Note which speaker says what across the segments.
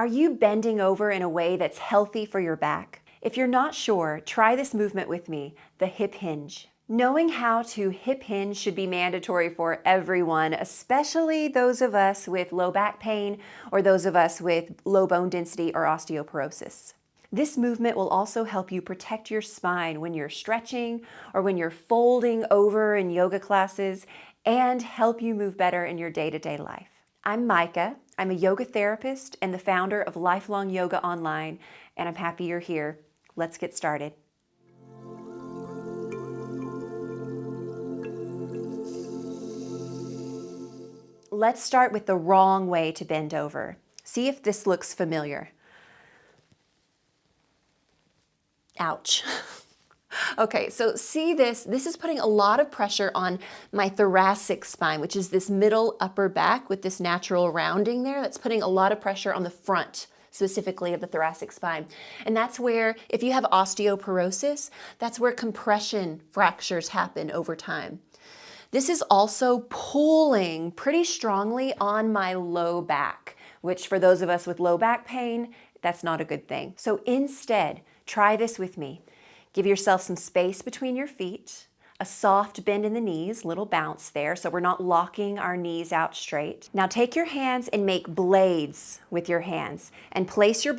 Speaker 1: Are you bending over in a way that's healthy for your back? If you're not sure, try this movement with me, the hip hinge. Knowing how to hip hinge should be mandatory for everyone, especially those of us with low back pain or those of us with low bone density or osteoporosis. This movement will also help you protect your spine when you're stretching or when you're folding over in yoga classes and help you move better in your day-to-day life. I'm Mikah. I'm a yoga therapist and the founder of Lifelong Yoga Online, and I'm happy you're here. Let's get started. Let's start with the wrong way to bend over. See if this looks familiar. Ouch. Okay, so see this is putting a lot of pressure on my thoracic spine, which is this middle upper back with this natural rounding there. That's putting a lot of pressure on the front, specifically of the thoracic spine. And that's where, if you have osteoporosis, that's where compression fractures happen over time. This is also pulling pretty strongly on my low back, which for those of us with low back pain, that's not a good thing. So instead, try this with me. Give yourself some space between your feet, a soft bend in the knees, little bounce there, so we're not locking our knees out straight. Now take your hands and make blades with your hands and place your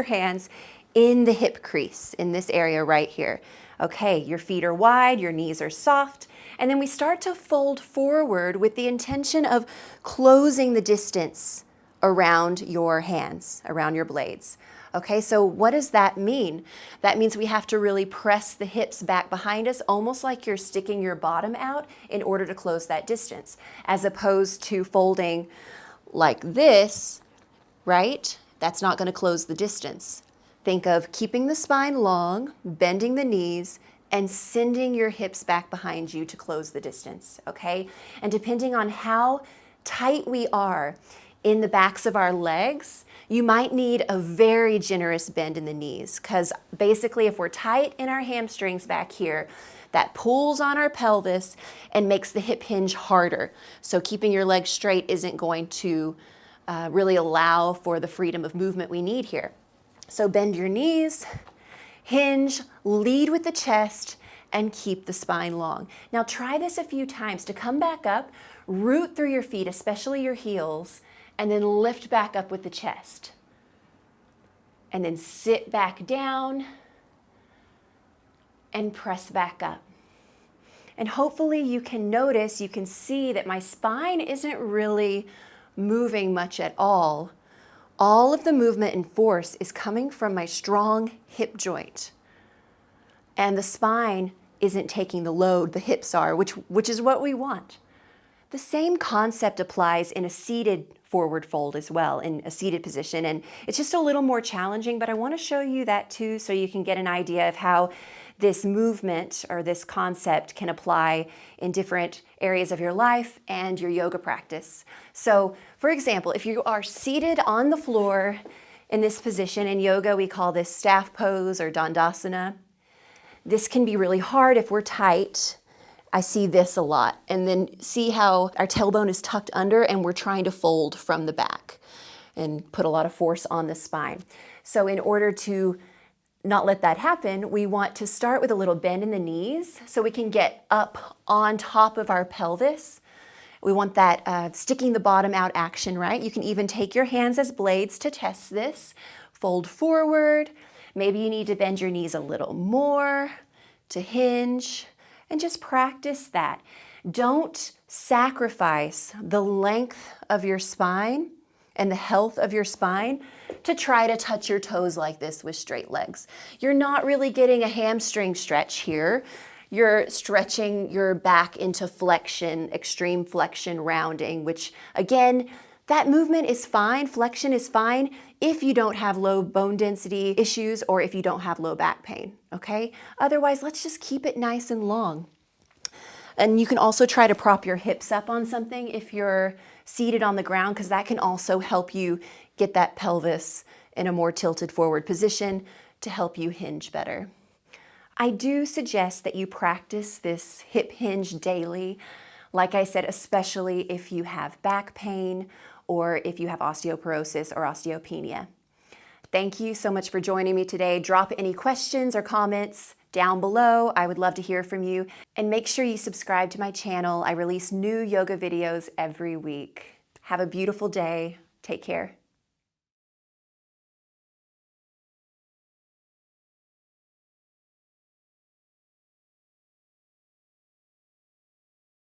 Speaker 1: hands in the hip crease in this area right here. Okay, your feet are wide, your knees are soft, and then we start to fold forward with the intention of closing the distance around your hands, around your blades. Okay, so what does that mean? That means we have to really press the hips back behind us, almost like you're sticking your bottom out in order to close that distance, as opposed to folding like this, right? That's not going to close the distance. Think of keeping the spine long, bending the knees, and sending your hips back behind you to close the distance, okay? And depending on how tight we are in the backs of our legs, you might need a very generous bend in the knees, because basically if we're tight in our hamstrings back here, that pulls on our pelvis and makes the hip hinge harder. So keeping your legs straight isn't going to really allow for the freedom of movement we need here. So bend your knees, hinge, lead with the chest, and keep the spine long. Now try this a few times to come back up, root through your feet, especially your heels, and then lift back up with the chest. And then sit back down and press back up. And hopefully you can notice, you can see that my spine isn't really moving much at all. All of the movement and force is coming from my strong hip joint. And the spine isn't taking the load, the hips are, which is what we want. The same concept applies in a seated forward fold as well, in a seated position. And it's just a little more challenging, but I want to show you that too so you can get an idea of how this movement or this concept can apply in different areas of your life and your yoga practice. So, for example, if you are seated on the floor in this position, in yoga we call this staff pose or dandasana. This can be really hard if we're tight. I see this a lot. And then see how our tailbone is tucked under and we're trying to fold from the back and put a lot of force on the spine. So in order to not let that happen, we want to start with a little bend in the knees so we can get up on top of our pelvis. We want that sticking the bottom out action, right? You can even take your hands as blades to test this. Fold forward. Maybe you need to bend your knees a little more to hinge. And just practice that. Don't sacrifice the length of your spine and the health of your spine to try to touch your toes like this with straight legs. You're not really getting a hamstring stretch here. You're stretching your back into flexion, extreme flexion rounding, which again, that movement is fine, flexion is fine if you don't have low bone density issues or if you don't have low back pain, okay? Otherwise, let's just keep it nice and long. And you can also try to prop your hips up on something if you're seated on the ground, because that can also help you get that pelvis in a more tilted forward position to help you hinge better. I do suggest that you practice this hip hinge daily. Like I said, especially if you have back pain or if you have osteoporosis or osteopenia. Thank you so much for joining me today. Drop any questions or comments down below. I would love to hear from you. And make sure you subscribe to my channel. I release new yoga videos every week. Have a beautiful day. Take care.